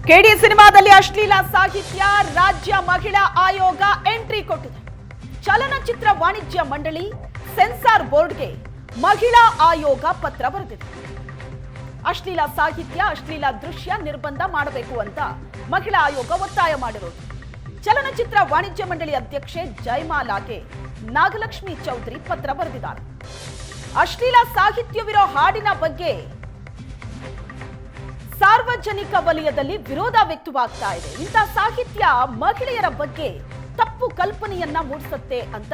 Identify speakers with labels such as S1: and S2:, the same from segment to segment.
S1: ಕೆಡಿ ಸಿನಿಮಾದಲ್ಲಿ ಅಶ್ಲೀಲ ಸಾಹಿತ್ಯ ರಾಜ್ಯ ಮಹಿಳಾ ಆಯೋಗ ಎಂಟ್ರಿ ಕೊಟ್ಟಿದೆ. ಚಲನಚಿತ್ರ ವಾಣಿಜ್ಯ ಮಂಡಳಿ ಸೆನ್ಸಾರ್ ಬೋರ್ಡ್ಗೆ ಮಹಿಳಾ ಆಯೋಗ ಪತ್ರ ಬರೆದಿದೆ. ಅಶ್ಲೀಲ ಸಾಹಿತ್ಯ ಅಶ್ಲೀಲ ದೃಶ್ಯ ನಿರ್ಬಂಧ ಮಾಡಬೇಕು ಅಂತ ಮಹಿಳಾ ಆಯೋಗ ಒತ್ತಾಯ ಮಾಡಿರೋದು. ಚಲನಚಿತ್ರ ವಾಣಿಜ್ಯ ಮಂಡಳಿ ಅಧ್ಯಕ್ಷೆ ಜಯಮಾಲಾಗೆ ನಾಗಲಕ್ಷ್ಮಿ ಚೌಧರಿ ಪತ್ರ ಬರೆದಿದ್ದಾರೆ. ಅಶ್ಲೀಲ ಸಾಹಿತ್ಯವಿರೋ ಹಾಡಿನ ಬಗ್ಗೆ ಸಾರ್ವಜನಿಕ ವಲಯದಲ್ಲಿ ವಿರೋಧ ವ್ಯಕ್ತವಾಗ್ತಾ ಇದೆ. ಇಂಥ ಸಾಹಿತ್ಯ ಮಹಿಳೆಯರ ಬಗ್ಗೆ ತಪ್ಪು ಕಲ್ಪನೆಯನ್ನ ಮೂಡಿಸುತ್ತೆ ಅಂತ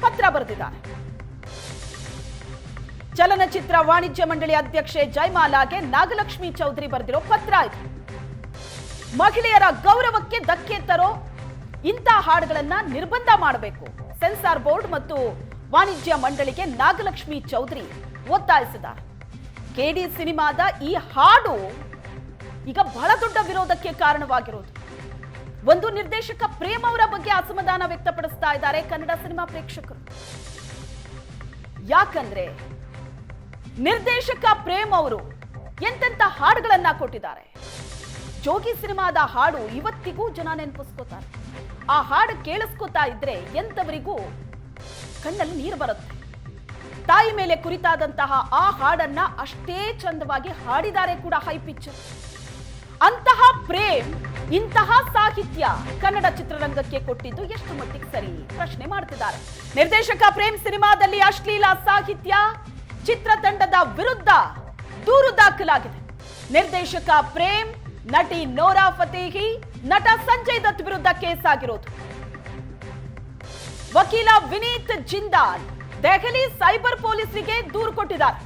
S1: ಪತ್ರ ಬರೆದಿದ್ದಾರೆ. ಚಲನಚಿತ್ರ ವಾಣಿಜ್ಯ ಮಂಡಳಿ ಅಧ್ಯಕ್ಷೆ ಜಯಮಾಲಾಗೆ ನಾಗಲಕ್ಷ್ಮಿ ಚೌಧರಿ ಬರೆದಿರೋ ಪತ್ರ ಇದು. ಮಹಿಳೆಯರ ಗೌರವಕ್ಕೆ ಧಕ್ಕೆ ತರೋ ಇಂಥ ಹಾಡುಗಳನ್ನ ನಿರ್ಬಂಧ ಮಾಡಬೇಕು. ಸೆನ್ಸಾರ್ ಬೋರ್ಡ್ ಮತ್ತು ವಾಣಿಜ್ಯ ಮಂಡಳಿಗೆ ನಾಗಲಕ್ಷ್ಮಿ ಚೌಧರಿ ಒತ್ತಾಯಿಸಿದ್ದಾರೆ. ಕೆಡಿ ಸಿನಿಮಾದ ಈ ಹಾಡು ಈಗ ಬಹಳ ದೊಡ್ಡ ವಿರೋಧಕ್ಕೆ ಕಾರಣವಾಗಿರೋದು. ಒಂದು ನಿರ್ದೇಶಕ ಪ್ರೇಮ್ ಅವರ ಬಗ್ಗೆ ಅಸಮಾಧಾನ ವ್ಯಕ್ತಪಡಿಸ್ತಾ ಇದ್ದಾರೆ ಕನ್ನಡ ಸಿನಿಮಾ ಪ್ರೇಕ್ಷಕರು. ಯಾಕಂದ್ರೆ ನಿರ್ದೇಶಕ ಪ್ರೇಮ್ ಅವರು ಎಂತೆಂತ ಹಾಡುಗಳನ್ನ ಕೊಟ್ಟಿದ್ದಾರೆ. ಜೋಗಿ ಸಿನಿಮಾದ ಹಾಡು ಇವತ್ತಿಗೂ ಜನ ನೆನಪಿಸ್ಕೋತಾರೆ. ಆ ಹಾಡು ಕೇಳಿಸ್ಕೋತಾ ಇದ್ರೆ ಎಂತವರಿಗೂ ಕಣ್ಣಲ್ಲಿ ನೀರು ಬರುತ್ತೆ. ತಾಯಿ ಮೇಲೆ ಕುರಿತಾದಂತಹ ಆ ಹಾಡನ್ನ ಅಷ್ಟೇ ಚಂದವಾಗಿ ಹಾಡಿದ್ದಾರೆ ಕೂಡ ಹೈ ಪಿಚ್. ಅಂತಹ ಪ್ರೇಮ್ ಇಂತಹ ಸಾಹಿತ್ಯ ಕನ್ನಡ ಚಿತ್ರರಂಗಕ್ಕೆ ಕೊಟ್ಟಿದ್ದು ಎಷ್ಟು ಮಟ್ಟಿಗೆ ಸರಿ ಪ್ರಶ್ನೆ ಮಾಡ್ತಿದ್ದಾರೆ. ನಿರ್ದೇಶಕ ಪ್ರೇಮ್ ಸಿನಿಮಾದಲ್ಲಿ ಅಶ್ಲೀಲ ಸಾಹಿತ್ಯ ಚಿತ್ರತಂಡದ ವಿರುದ್ಧ ದೂರು ದಾಖಲಾಗಿದೆ. ನಿರ್ದೇಶಕ ಪ್ರೇಮ್, ನಟಿ ನೋರಾ ಫತೇಹಿ, ನಟ ಸಂಜಯ್ ದತ್ ವಿರುದ್ಧ ಕೇಸ್ ಆಗಿರೋದು. ವಕೀಲ ವಿನೀತ್ ಜಿಂದಾಲ್ ದೆಹಲಿ ಸೈಬರ್ ಪೊಲೀಸರಿಗೆ ದೂರು ಕೊಟ್ಟಿದ್ದಾರೆ.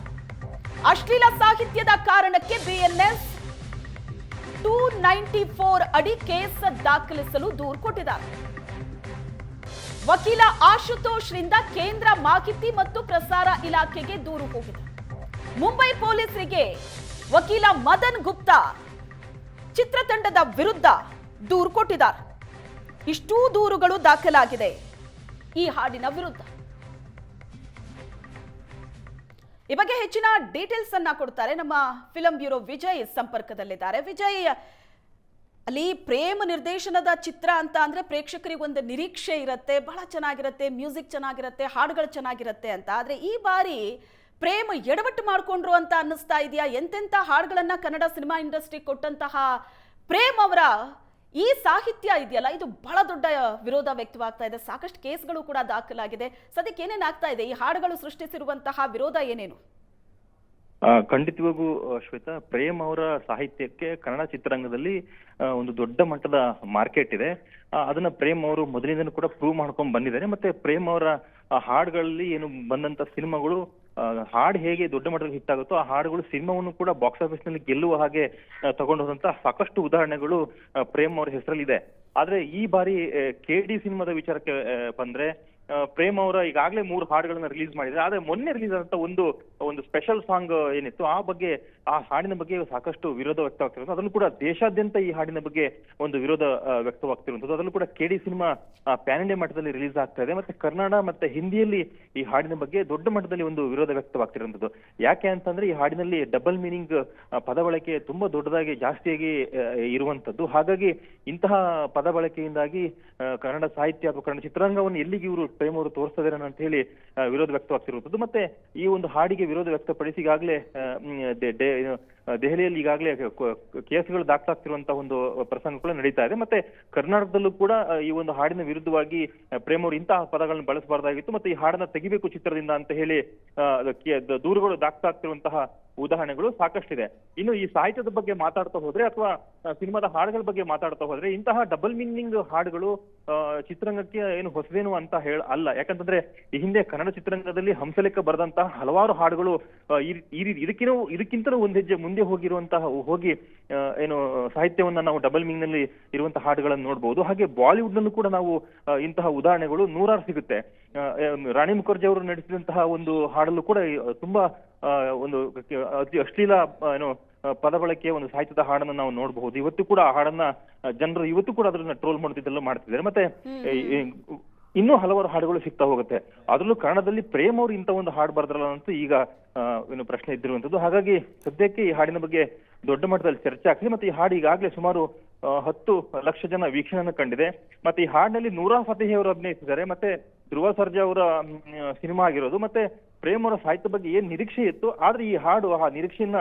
S1: ಅಶ್ಲೀಲ ಸಾಹಿತ್ಯದ ಕಾರಣಕ್ಕೆ ಬಿಎನ್ಎಸ್ 294 ಅಡಿ ಕೇಸ್ ದಾಖಲಿಸಲು ದೂರು ಕೊಟ್ಟಿದ್ದಾರೆ. ವಕೀಲ ಆಶುತೋಷ್ ರಿಂದ ಕೇಂದ್ರ ಮಾಹಿತಿ ಮತ್ತು ಪ್ರಸಾರ ಇಲಾಖೆಗೆ ದೂರು ಹೋಗಿದೆ. ಮುಂಬೈ ಪೊಲೀಸರಿಗೆ ವಕೀಲ ಮದನ್ ಗುಪ್ತಾ ಚಿತ್ರತಂಡದ ವಿರುದ್ಧ ದೂರು ಕೊಟ್ಟಿದ್ದಾರೆ. ಇಷ್ಟೂ ದೂರುಗಳು ದಾಖಲಾಗಿದೆ ಈ ಹಾಡಿನ ವಿರುದ್ಧ. ಈ ಬಗ್ಗೆ ಹೆಚ್ಚಿನ ಡೀಟೇಲ್ಸ್ ಅನ್ನ ಕೊಡ್ತಾರೆ ನಮ್ಮ ಫಿಲಂ ಬ್ಯೂರೋ ವಿಜಯ್ ಸಂಪರ್ಕದಲ್ಲಿದ್ದಾರೆ. ವಿಜಯ್, ಅಲ್ಲಿ ಪ್ರೇಮ ನಿರ್ದೇಶನದ ಚಿತ್ರ ಅಂತ ಅಂದ್ರೆ ಪ್ರೇಕ್ಷಕರಿಗೆ ಒಂದು ನಿರೀಕ್ಷೆ ಇರುತ್ತೆ, ಬಹಳ ಚೆನ್ನಾಗಿರುತ್ತೆ, ಮ್ಯೂಸಿಕ್ ಚೆನ್ನಾಗಿರುತ್ತೆ, ಹಾಡುಗಳು ಚೆನ್ನಾಗಿರುತ್ತೆ ಅಂತ. ಆದ್ರೆ ಈ ಬಾರಿ ಪ್ರೇಮ ಎಡವಟ್ಟು ಮಾಡ್ಕೊಂಡ್ರು ಅಂತ ಅನ್ನಿಸ್ತಾ ಇದೆಯಾ? ಎಂತೆಂಥ ಹಾಡುಗಳನ್ನ ಕನ್ನಡ ಸಿನಿಮಾ ಇಂಡಸ್ಟ್ರಿ ಕೊಟ್ಟಂತಹ ಪ್ರೇಮ್ ಅವರ ಈ ಸಾಹಿತ್ಯ ಇದೆಯಲ್ಲ, ಇದು ಬಹಳ ದೊಡ್ಡ ವಿರೋಧ ವ್ಯಕ್ತವಾಗ್ತಾ ಇದೆ. ಸಾಕಷ್ಟು ಕೇಸ್ಗಳು ಕೂಡ ದಾಖಲಾಗಿದೆ. ಸದ್ಯಕ್ಕೆ ಏನೇನಾಗ್ತಾ ಇದೆ? ಈ ಹಾಡುಗಳು ಸೃಷ್ಟಿಸಿರುವಂತಹ ವಿರೋಧ ಏನೇನು?
S2: ಖಂಡಿತವಾಗೂ ಶ್ವೇತಾ, ಪ್ರೇಮ್ ಅವರ ಸಾಹಿತ್ಯಕ್ಕೆ ಕನ್ನಡ ಚಿತ್ರರಂಗದಲ್ಲಿ ಒಂದು ದೊಡ್ಡ ಮಟ್ಟದ ಮಾರ್ಕೆಟ್ ಇದೆ. ಅದನ್ನ ಪ್ರೇಮ್ ಅವರು ಮೊದಲಿಂದನೂ ಕೂಡ ಪ್ರೂವ್ ಮಾಡ್ಕೊಂಡ್ ಬಂದಿದ್ದಾರೆ. ಮತ್ತೆ ಪ್ರೇಮ್ ಅವರ ಹಾಡುಗಳಲ್ಲಿ ಏನು ಬಂದಂತ ಸಿನಿಮಾಗಳು ಹಾಡು ಹೇಗೆ ದೊಡ್ಡ ಮಟ್ಟದಲ್ಲಿ ಹಿಟ್ ಆಗುತ್ತೋ ಆ ಹಾಡುಗಳು ಸಿನಿಮಾವನ್ನು ಕೂಡ ಬಾಕ್ಸ್ ಆಫೀಸ್ ನಲ್ಲಿ ಗೆಲ್ಲುವ ಹಾಗೆ ತಗೊಂಡು ಹೋದಂತ ಸಾಕಷ್ಟು ಉದಾಹರಣೆಗಳು ಪ್ರೇಮ್ ಅವರ ಹೆಸರಲ್ಲಿ ಇದೆ. ಆದ್ರೆ ಈ ಬಾರಿ ಕೆಡಿ ಸಿನಿಮಾದ ವಿಚಾರಕ್ಕೆ ಬಂದ್ರೆ ಪ್ರೇಮ್ ಅವರ ಈಗಾಗಲೇ 3 ಹಾಡುಗಳನ್ನ ರಿಲೀಸ್ ಮಾಡಿದ್ರೆ. ಆದ್ರೆ ಮೊನ್ನೆ ರಿಲೀಸ್ ಆದಂತ ಒಂದು ಸ್ಪೆಷಲ್ ಸಾಂಗ್ ಏನಿತ್ತು ಆ ಹಾಡಿನ ಬಗ್ಗೆ ಸಾಕಷ್ಟು ವಿರೋಧ ವ್ಯಕ್ತವಾಗ್ತಿರೋದು. ಅದರಲ್ಲೂ ಕೂಡ ದೇಶಾದ್ಯಂತ ಈ ಹಾಡಿನ ಬಗ್ಗೆ ಒಂದು ವಿರೋಧ ವ್ಯಕ್ತವಾಗ್ತಿರುವಂಥದ್ದು. ಅದರಲ್ಲೂ ಕೂಡ ಕೆಡಿ ಸಿನಿಮಾ ಪ್ಯಾನ್ ಇಂಡಿಯಾ ಮಟ್ಟದಲ್ಲಿ ರಿಲೀಸ್ ಆಗ್ತಾ ಇದೆ. ಮತ್ತೆ ಕನ್ನಡ ಮತ್ತೆ ಹಿಂದಿಯಲ್ಲಿ ಈ ಹಾಡಿನ ಬಗ್ಗೆ ದೊಡ್ಡ ಮಟ್ಟದಲ್ಲಿ ಒಂದು ವಿರೋಧ ವ್ಯಕ್ತವಾಗ್ತಿರುವಂಥದ್ದು. ಯಾಕೆ ಅಂತಂದ್ರೆ ಈ ಹಾಡಿನಲ್ಲಿ ಡಬಲ್ ಮೀನಿಂಗ್ ಪದ ಬಳಕೆ ತುಂಬಾ ದೊಡ್ಡದಾಗಿ ಜಾಸ್ತಿಯಾಗಿ ಇರುವಂತದ್ದು. ಹಾಗಾಗಿ ಇಂತಹ ಪದ ಬಳಕೆಯಿಂದಾಗಿ ಕನ್ನಡ ಸಾಹಿತ್ಯ ಅಥವಾ ಕನ್ನಡ ಚಿತ್ರರಂಗವನ್ನು ಎಲ್ಲಿಗೆ ಇವರು ಪ್ರೇಮ್ ಅವರು ತೋರಿಸ್ತಾ ಇದ್ದಾರೆ ಅಂತ ಹೇಳಿ ವಿರೋಧ ವ್ಯಕ್ತವಾಗ್ತಿರುವಂಥದ್ದು. ಮತ್ತೆ ಈ ಒಂದು ಹಾಡಿಗೆ ವಿರೋಧ ವ್ಯಕ್ತಪಡಿಸಿ ಈಗಾಗಲೇ ದೆಹಲಿಯಲ್ಲಿ ಈಗಾಗಲೇ ಕೇಸ್ಗಳು ದಾಖಲಾಗ್ತಿರುವಂತಹ ಒಂದು ಪ್ರಸಂಗಗಳು ನಡೀತಾ ಇದೆ. ಮತ್ತೆ ಕರ್ನಾಟಕದಲ್ಲೂ ಕೂಡ ಈ ಒಂದು ಹಾಡಿನ ವಿರುದ್ಧವಾಗಿ ಪ್ರೇಮ್ ಅವರು ಇಂತಹ ಪದಗಳನ್ನು ಬಳಸಬಾರ್ದಾಗಿತ್ತು, ಮತ್ತೆ ಈ ಹಾಡನ್ನ ತೆಗಿಬೇಕು ಚಿತ್ರದಿಂದ ಅಂತ ಹೇಳಿ ದೂರುಗಳು ದಾಖಲಾಗ್ತಿರುವಂತಹ ಉದಾಹರಣೆಗಳು ಸಾಕಷ್ಟಿದೆ. ಇನ್ನು ಈ ಸಾಹಿತ್ಯದ ಬಗ್ಗೆ ಮಾತಾಡ್ತಾ ಹೋದ್ರೆ ಅಥವಾ ಸಿನಿಮಾದ ಹಾಡುಗಳ ಬಗ್ಗೆ ಮಾತಾಡ್ತಾ ಹೋದ್ರೆ ಇಂತಹ ಡಬಲ್ ಮೀನಿಂಗ್ ಹಾಡುಗಳು ಚಿತ್ರರಂಗಕ್ಕೆ ಏನು ಹೊಸದೇನು ಅಂತ ಅಲ್ಲ. ಯಾಕಂತಂದ್ರೆ ಈ ಹಿಂದೆ ಕನ್ನಡ ಚಿತ್ರರಂಗದಲ್ಲಿ ಹಂಸಲೇಖ ಬರೆದಂತಹ ಹಲವಾರು ಹಾಡುಗಳು ಇದಕ್ಕಿಂತಲೂ ಒಂದ್ ಹೆಜ್ಜೆ ಮುಂದೆ ಹೋಗಿ ಏನು ಸಾಹಿತ್ಯವನ್ನ ನಾವು ಡಬಲ್ ಮೀನಿಂಗ್ ನಲ್ಲಿ ಇರುವಂತಹ ಹಾಡುಗಳನ್ನು ನೋಡ್ಬೋದು. ಹಾಗೆ ಬಾಲಿವುಡ್ ನಲ್ಲೂ ಕೂಡ ನಾವು ಇಂತಹ ಉದಾಹರಣೆಗಳು ನೂರಾರು ಸಿಗುತ್ತೆ. ರಾಣಿ ಮುಖರ್ಜಿ ಅವರು ನಡೆಸಿದಂತಹ ಒಂದು ಹಾಡಲ್ಲೂ ಕೂಡ ತುಂಬಾ ಒಂದು ಅತಿ ಅಶ್ಲೀಲ ಏನು ಪದ ಬಳಕೆಯ ಒಂದು ಸಾಹಿತ್ಯದ ಹಾಡನ್ನ ನಾವು ನೋಡಬಹುದು. ಇವತ್ತು ಕೂಡ ಆ ಹಾಡನ್ನ ಜನರು ಇವತ್ತು ಕೂಡ ಅದನ್ನ ಟ್ರೋಲ್ ಮಾಡೋದಿದ್ದೆಲ್ಲ ಮಾಡ್ತಿದ್ದಾರೆ. ಮತ್ತೆ ಇನ್ನೂ ಹಲವಾರು ಹಾಡುಗಳು ಸಿಗ್ತಾ ಹೋಗುತ್ತೆ. ಅದರಲ್ಲೂ ಕನ್ನಡದಲ್ಲಿ ಪ್ರೇಮ್ ಅವರು ಇಂಥ ಒಂದು ಹಾಡು ಬರೆದ್ರಲ್ಲ ಅಂತ ಈಗ ಏನು ಪ್ರಶ್ನೆ ಇದ್ದಿರುವಂತದ್ದು. ಹಾಗಾಗಿ ಸದ್ಯಕ್ಕೆ ಈ ಹಾಡಿನ ಬಗ್ಗೆ ದೊಡ್ಡ ಮಟ್ಟದಲ್ಲಿ ಚರ್ಚೆ ಆಗ್ತಿದೆ. ಮತ್ತೆ ಈ ಹಾಡು ಈಗಾಗಲೇ ಸುಮಾರು 10 ಲಕ್ಷ ಜನ ವೀಕ್ಷಣೆಯನ್ನು ಕಂಡಿದೆ. ಮತ್ತೆ ಈ ಹಾಡಿನಲ್ಲಿ ನೂರಾ ಫತೇಹಿ ಅವರು ಅಭಿನಯಿಸಿದ್ದಾರೆ. ಮತ್ತೆ ಧ್ರುವ ಸರ್ಜಾ ಅವರ ಸಿನಿಮಾ ಆಗಿರೋದು. ಮತ್ತೆ ಪ್ರೇಮ್ ಅವರ ಸಾಹಿತ್ಯ ಬಗ್ಗೆ ಏನ್ ನಿರೀಕ್ಷೆ ಇತ್ತು, ಆದ್ರೆ ಈ ಹಾಡು ಆ ನಿರೀಕ್ಷೆಯನ್ನ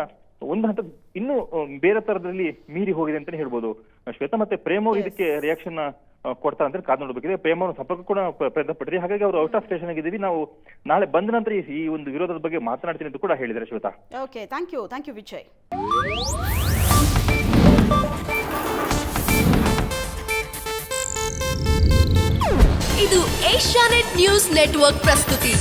S2: ಒಂದು ಹಂತ ಇನ್ನೂ ಬೇರೆ ತರದಲ್ಲಿ ಮೀರಿ ಹೋಗಿದೆ ಅಂತಾನೆ ಹೇಳ್ಬೋದು ಶ್ವೇತಾ. ಮತ್ತೆ ಪ್ರೇಮ್ ಅವರು ಇದಕ್ಕೆ ರಿಯಾಕ್ಷನ್ ಕೊಡ್ತಾರೆ ಅಂತ ಕಾದು ನೋಡ್ಬೇಕಿದೆ. ಪ್ರೇಮ್ ಅವರು ಸಂಪರ್ಕ ಕೂಡ ಪ್ರಯತ್ನ ಪಟ್ಟಿದೆ. ಹಾಗಾಗಿ ಅವರು ಔಟ್ ಆಫ್ ಸ್ಟೇಷನ್ ಆಗಿದ್ದೀವಿ, ನಾವು ನಾಳೆ ಬಂದ ನಂತರ ಈ ಒಂದು ವಿರೋಧದ ಬಗ್ಗೆ ಮಾತನಾಡ್ತೀನಿ ಅಂತ ಕೂಡ ಹೇಳಿದ್ದಾರೆ Shweta.
S1: Okay, thank you Vijay.
S3: ಇದು ಏಷ್ಯಾನೆಟ್ ನ್ಯೂಸ್ ನೆಟ್ವರ್ಕ್ ಪ್ರಸ್ತುತಿ.